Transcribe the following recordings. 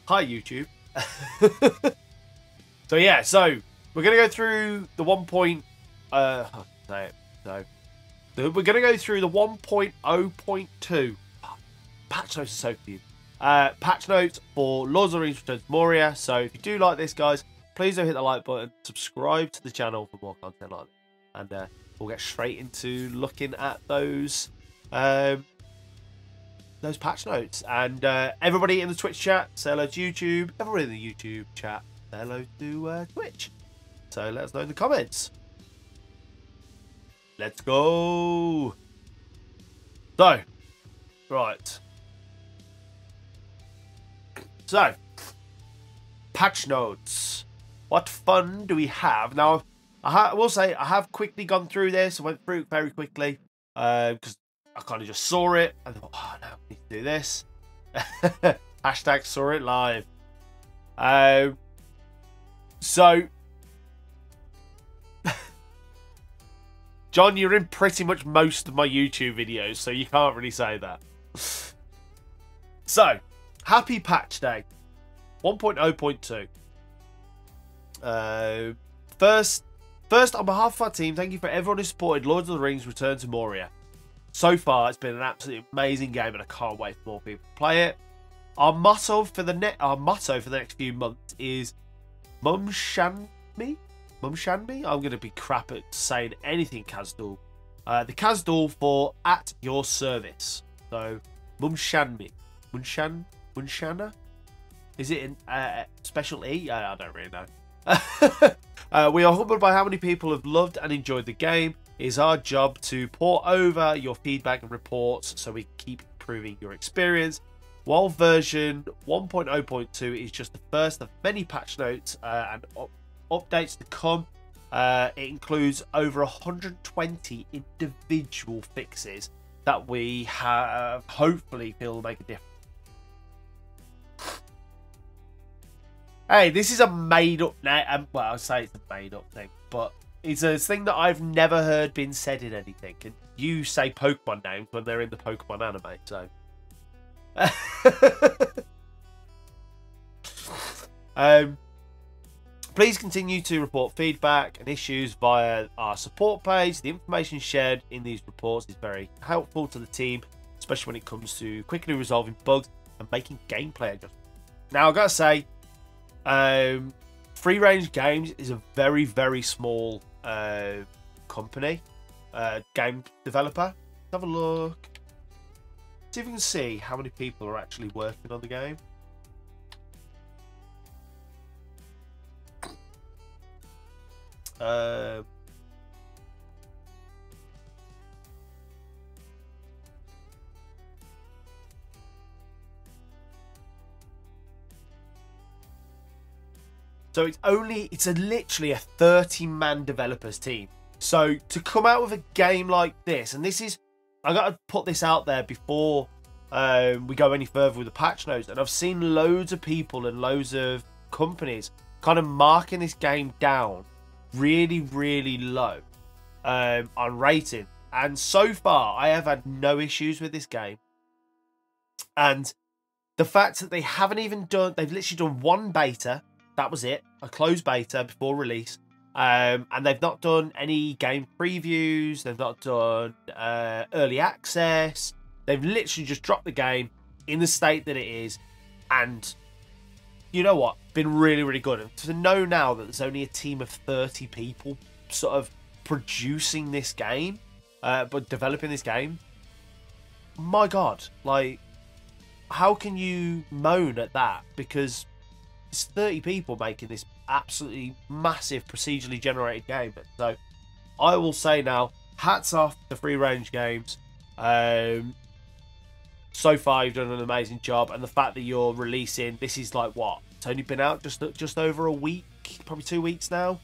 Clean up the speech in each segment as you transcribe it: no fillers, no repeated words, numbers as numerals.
Hi, YouTube. So yeah, so we're gonna go through the we're gonna go through the 1.0.2 patch notes. So few patch notes for Lord of the Rings Return to Moria. So if you do like this, guys, please do hit the like button, subscribe to the channel for more content like this, and we'll get straight into looking at those patch notes. And everybody in the Twitch chat, say hello to YouTube. Everybody in the YouTube chat, say hello to Twitch. So let us know in the comments. Let's go. So, right. So, patch notes. What fun do we have? Now, I will say I have quickly gone through this. I went through it very quickly because I kind of just saw it and thought, oh no, we need to do this. Hashtag saw it live. So, John, you're in pretty much most of my YouTube videos, so you can't really say that. So, happy patch day. 1.0.2. First, on behalf of our team, thank you for everyone who supported Lord of the Rings Return to Moria. So far, it's been an absolutely amazing game, and I can't wait for more people to play it. Our motto for the next few months is Mum Shanmi? I'm going to be crap at saying anything Kazdul. The Kazdul for at your service. So, Mumshanmi. Munshana? Is it a special E? I don't really know. We are humbled by how many people have loved and enjoyed the game. It is our job to pour over your feedback and reports so we keep improving your experience. While version 1.0.2 is just the first of many patch notes and updates to come, it includes over 120 individual fixes that we have hopefully feel will make a difference. Hey, this is a made-up name. Well, I'll say it's a made-up thing, but it's a thing that I've never heard been said in anything. And you say Pokemon names when they're in the Pokemon anime, so. Please continue to report feedback and issues via our support page. The information shared in these reports is very helpful to the team, especially when it comes to quickly resolving bugs and making gameplay adjustments. Now, I've got to say, Free Range Games is a very, very small company, game developer. Let's have a look. See if we can see how many people are actually working on the game. So it's literally a 30-man developers team. So to come out with a game like this, and this is, I got to put this out there before we go any further with the patch notes, and I've seen loads of people and loads of companies kind of marking this game down really, really low on rating. And so far, I have had no issues with this game. And the fact that they haven't even done, they've literally done one beta. That was it, a closed beta before release. And they've not done any game previews. They've not done early access. They've literally just dropped the game in the state that it is. And you know what? Been really, really good. And to know now that there's only a team of 30 people sort of producing this game, but developing this game, my God, like, how can you moan at that? Because it's 30 people making this absolutely massive procedurally generated game. So I will say now, hats off to Free Range Games. So far, you've done an amazing job, and the fact that you're releasing, this is like what? It's only been out just over a week, probably 2 weeks now,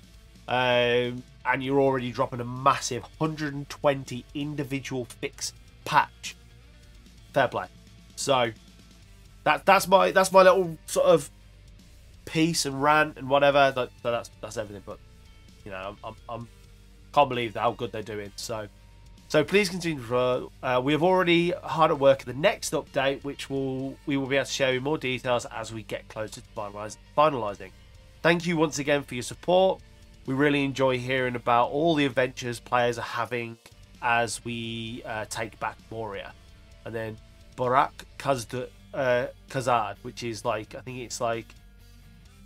and you're already dropping a massive 120 individual fix patch. Fair play. So that's my little sort of piece and rant and whatever. That's everything. But you know, I'm can't believe how good they're doing. So So please continue to we have already hard at work at the next update, which we will be able to share you more details as we get closer to finalising. Thank you once again for your support. We really enjoy hearing about all the adventures players are having as we take back Moria. And then Barak Khazad, which is like, I think it's like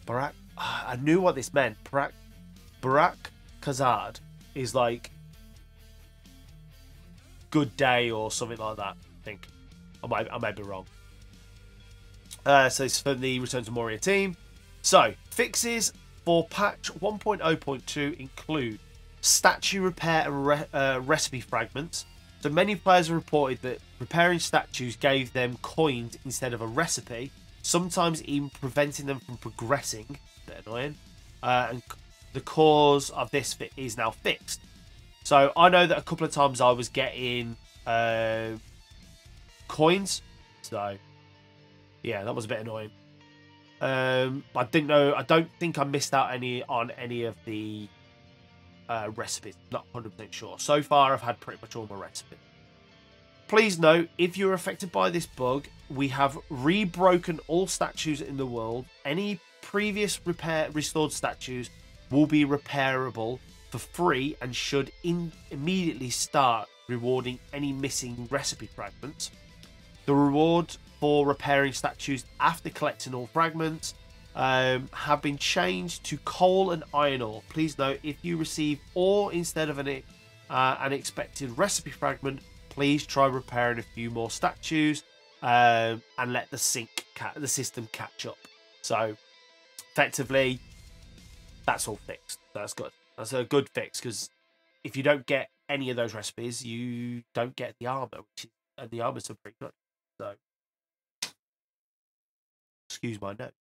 Barak. I knew what this meant. Barak Khazad is like good day or something like that. I think I might be wrong. So it's from the Return to Moria team. So fixes for patch 1.0.2 include statue repair and recipe fragments. So many players have reported that repairing statues gave them coins instead of a recipe, sometimes even preventing them from progressing. A bit annoying. And the cause of this is now fixed. So I know that a couple of times I was getting coins. So yeah, that was a bit annoying. I didn't know. I don't think I missed out on any of the recipes. Not 100% sure. So far, I've had pretty much all my recipes. Please note, if you're affected by this bug, we have rebroken all statues in the world. Any previous restored statues will be repairable for free and should immediately start rewarding any missing recipe fragments. The reward for repairing statues after collecting all fragments have been changed to coal and iron ore. Please note, if you receive ore instead of an expected recipe fragment, please try repairing a few more statues and let the system catch up. So effectively, that's all fixed. That's good. That's a good fix, because if you don't get any of those recipes, you don't get the armor, and the armor's pretty good. So excuse my note.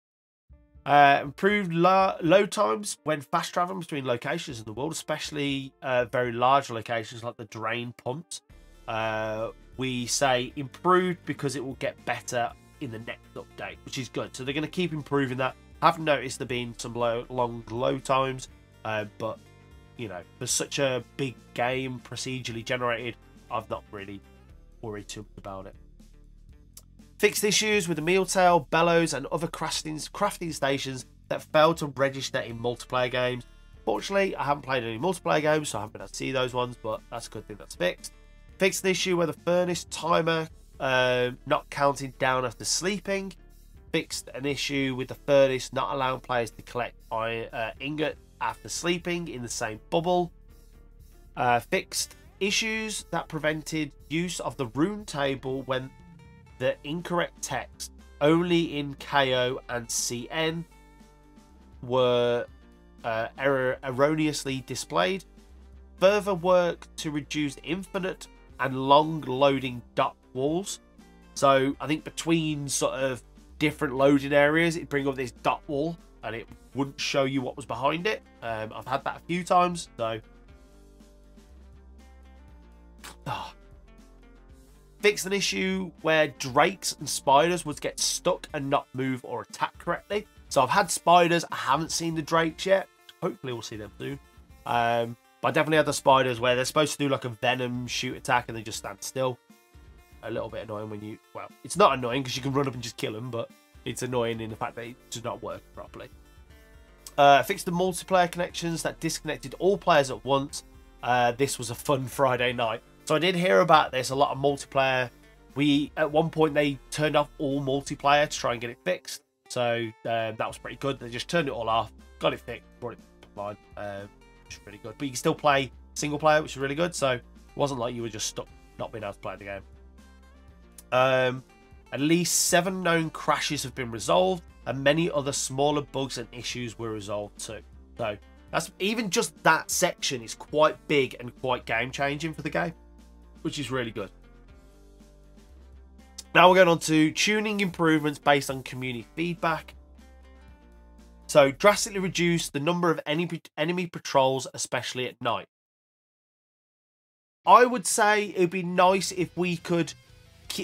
Improved load times when fast traveling between locations in the world, especially very large locations like the drain pumps. We say improved because it will get better in the next update, which is good. So they're going to keep improving that. I have noticed there being some long load times, but you know, for such a big game, procedurally generated, I've not really worried too much about it. Fixed issues with the meal tail, bellows, and other crafting stations that failed to register in multiplayer games. Fortunately, I haven't played any multiplayer games, so I haven't been able to see those ones, but that's a good thing that's fixed. Fixed the issue where the furnace timer not counting down after sleeping. Fixed an issue with the furnace not allowing players to collect ingot after sleeping in the same bubble. Fixed issues that prevented use of the rune table when the incorrect text only in KO and CN were erroneously displayed. Further work to reduce infinite and long loading dot walls. So I think between sort of different loading areas, it'd bring up this dot wall and it wouldn't show you what was behind it. I've had that a few times, so fixed an issue where drakes and spiders would get stuck and not move or attack correctly. So I've had spiders, I haven't seen the drakes yet. Hopefully we'll see them soon. But I definitely had the spiders where they're supposed to do like a venom shoot attack and they just stand still. A little bit annoying when you, well, it's not annoying because you can run up and just kill them, but it's annoying in the fact that it does not work properly. Fixed the multiplayer connections that disconnected all players at once. This was a fun Friday night. So I did hear about this, a lot of multiplayer. At one point they turned off all multiplayer to try and get it fixed. So that was pretty good. They just turned it all off, got it fixed, brought it online, which is really good. But you can still play single player, which is really good. So it wasn't like you were just stuck not being able to play the game. At least 7 known crashes have been resolved, and many other smaller bugs and issues were resolved too. So that's even just that section is quite big and quite game changing for the game, which is really good. Now we're going on to tuning improvements based on community feedback. So drastically reduce the number of enemy patrols, especially at night. I would say it'd be nice if we could,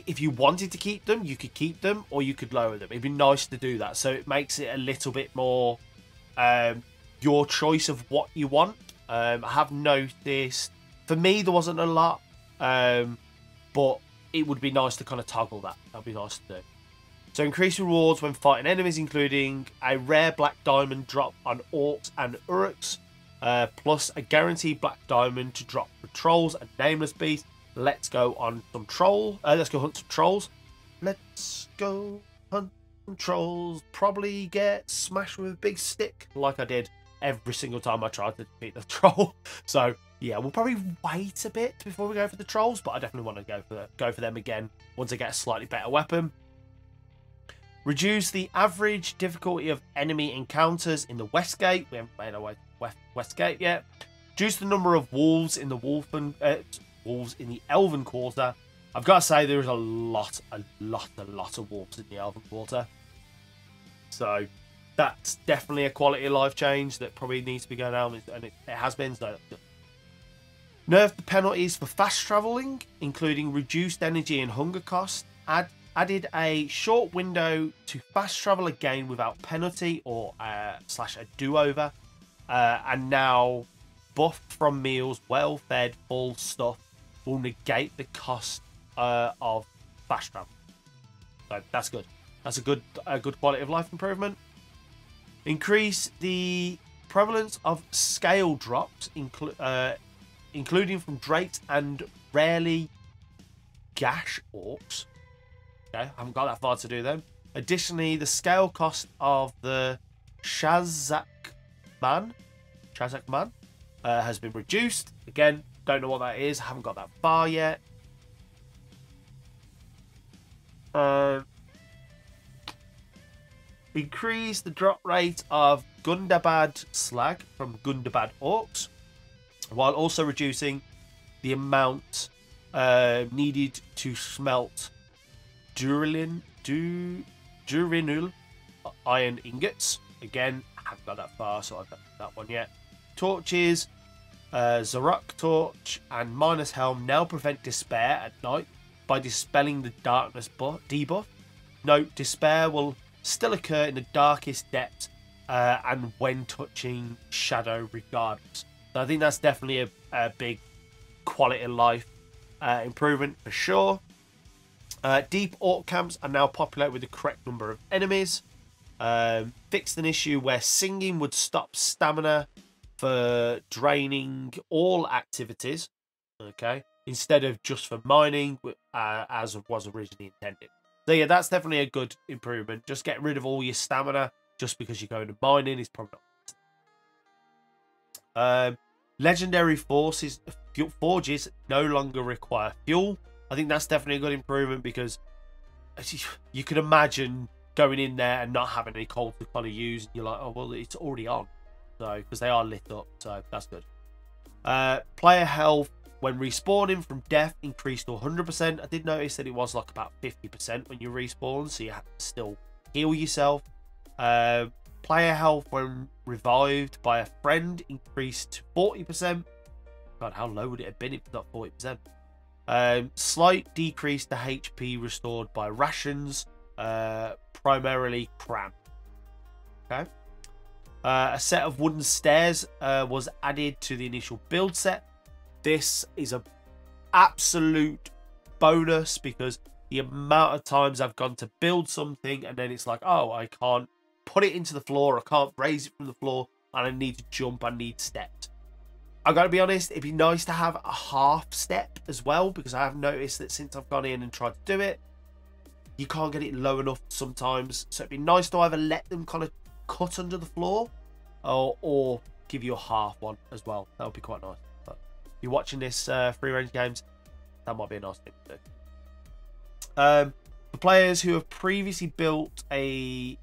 if you wanted to keep them, you could keep them or you could lower them. It'd be nice to do that. So it makes it a little bit more your choice of what you want. I have noticed, for me, there wasn't a lot but it would be nice to kind of toggle that. That'd be nice to do. So increase rewards when fighting enemies, including a rare black diamond drop on orcs and uruks, plus a guaranteed black diamond to drop for trolls and nameless beasts. Let's go on some troll. Let's go hunt some trolls. Let's go hunt some trolls. Probably get smashed with a big stick, like I did every single time I tried to defeat the troll. So yeah, we'll probably wait a bit before we go for the trolls, but I definitely want to go for them again once I get a slightly better weapon. Reduce the average difficulty of enemy encounters in the Westgate. We haven't made our way to Westgate yet. Reduce the number of wolves in the wolves in the Elven Quarter. I've got to say there is a lot of wolves in the Elven Quarter. So that's definitely a quality of life change that probably needs to be going down, and it has been. So that's good. Nerf the penalties for fast traveling, including reduced energy and hunger cost. Added a short window to fast travel again without penalty or / a do-over. And now buff from meals, well-fed, full stuff will negate the cost of fast travel. So that's good. That's a good quality of life improvement. Increase the prevalence of scale drops, including from drakes and rarely gash orcs. Okay, I haven't got that far to do them. Additionally, the scale cost of the Shazak Man has been reduced. Again, don't know what that is. I haven't got that far yet. Increase the drop rate of Gundabad slag from Gundabad orcs, while also reducing the amount needed to smelt Durinul iron ingots. Again, I haven't got that far, so I've got that one yet. Torches, Zarok torch and Miner's helm now prevent despair at night by dispelling the darkness debuff. Note, despair will still occur in the darkest depths and when touching shadow regardless. So I think that's definitely a big quality of life improvement for sure. Deep orc camps are now populated with the correct number of enemies. Fixed an issue where singing would stop stamina for draining all activities, okay, instead of just for mining, as was originally intended. So yeah, that's definitely a good improvement. Just get rid of all your stamina just because you're going to mining is probably not. Legendary forges no longer require fuel. I think that's definitely a good improvement because you can imagine going in there and not having any coal to kind of use. And you're like, oh, well, it's already on. So, because they are lit up. So, that's good. Player health when respawning from death increased to 100%. I did notice that it was like about 50% when you respawn. So, you have to still heal yourself. Player health when revived by a friend increased to 40%. God, how low would it have been if it's not 40%? Slight decrease to HP restored by rations, primarily cram. Okay. A set of wooden stairs was added to the initial build set. This is an absolute bonus because the amount of times I've gone to build something and then it's like, oh, I can't put it into the floor, I can't raise it from the floor, and I need to jump, I need steps. I've got to be honest, it'd be nice to have a half step as well, because I have noticed that since I've gone in and tried to do it, you can't get it low enough sometimes. So it'd be nice to either let them kind of cut under the floor or give you a half one as well. That would be quite nice. But if you're watching this free range games, that might be a nice thing to do. For players who have previously built a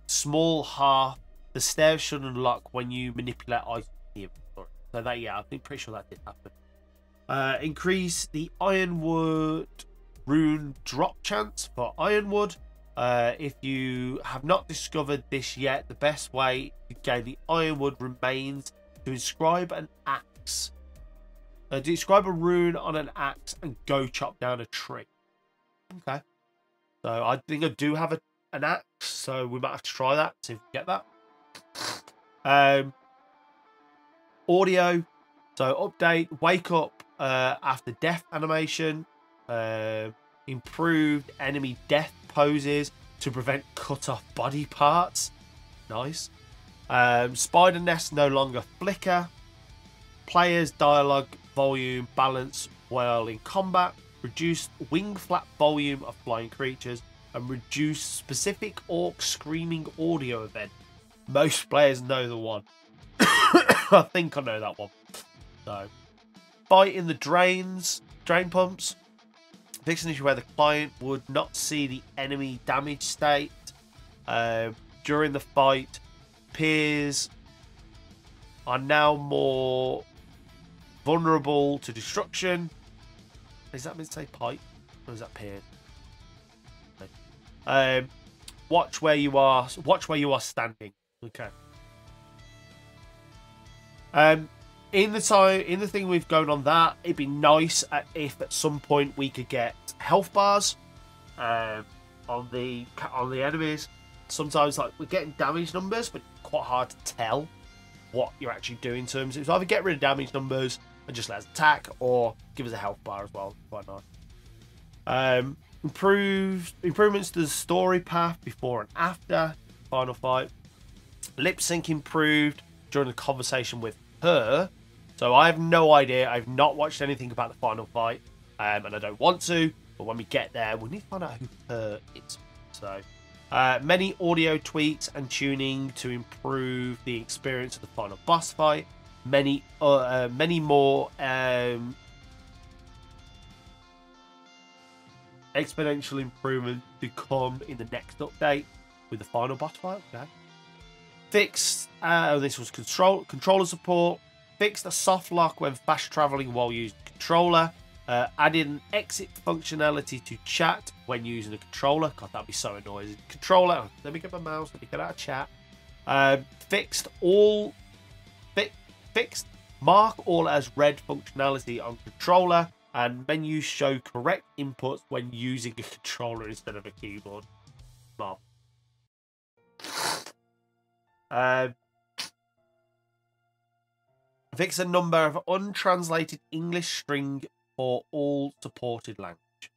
small half, the stairs should unlock when you manipulate items in the inventory. So that, yeah, I think pretty sure that did happen. Increase the ironwood rune drop chance for ironwood. If you have not discovered this yet, the best way to gain the ironwood remains to inscribe an axe. Describe a rune on an axe and go chop down a tree. Okay. So I think I do have an axe, so we might have to try that, see if we can get that. Audio. So update, wake up after death animation, improved enemy death poses to prevent cut off body parts. Nice. Spider nests no longer flicker. Players dialogue volume balance while in combat. Reduced wing flap volume of flying creatures. And reduce specific orc screaming audio event. Most players know the one. I think I know that one. So, fight in the drain pumps. Fix an issue where the client would not see the enemy damage state during the fight. Peers are now more vulnerable to destruction. Is that meant to say pipe? Or is that peers? Watch where you are. Watch where you are standing. Okay. In the thing we've going on that, it'd be nice if at some point we could get health bars on the enemies. Sometimes like we're getting damage numbers, but it's quite hard to tell what you're actually doing to them. So it's either get rid of damage numbers and just let us attack, or give us a health bar as well. Quite nice. Improvements to the story path before and after final fight. Lip sync improved during the conversation with her. So I have no idea. I've not watched anything about the final fight, and I don't want to. But when we get there, we need to find out who her is. So many audio tweaks and tuning to improve the experience of the final boss fight. Many more exponential improvements to come in the next update with the final boss fight. Okay. Fixed. This was controller support. Fixed a soft lock when fast traveling while using controller. Added an exit functionality to chat when using a controller. God, that'd be so annoying. Controller. Let me get my mouse. Let me get out of chat. Fixed mark all as red functionality on controller, and menus show correct inputs when using a controller instead of a keyboard. Mark. Fix a number of untranslated English string for all supported language.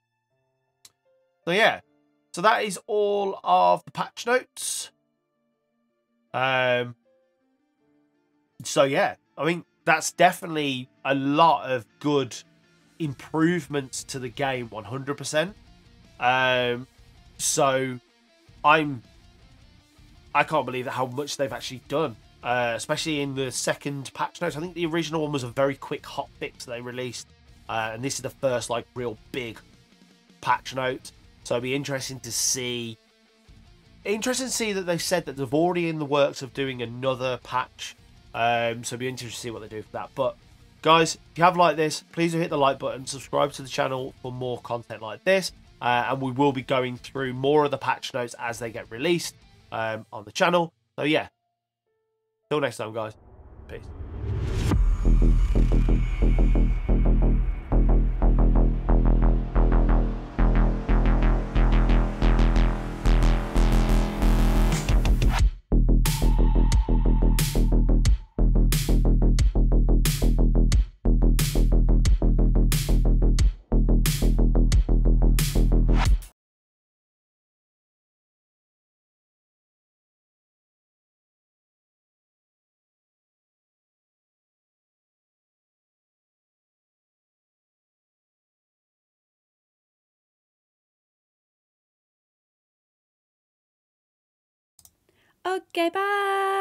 So yeah, so that is all of the patch notes. So yeah, I mean that's definitely a lot of good improvements to the game, 100%. So I can't believe how much they've actually done. Especially in the second patch notes. I think the original one was a very quick hot fix they released, and this is the first like real big patch note. So it'll be interesting to see. Interesting to see that they've said that they've already in the works of doing another patch. So it'll be interesting to see what they do for that. But guys, if you have liked this, please do hit the like button, subscribe to the channel for more content like this, and we will be going through more of the patch notes as they get released on the channel. So yeah. Till next time, guys. Peace. Okay, bye.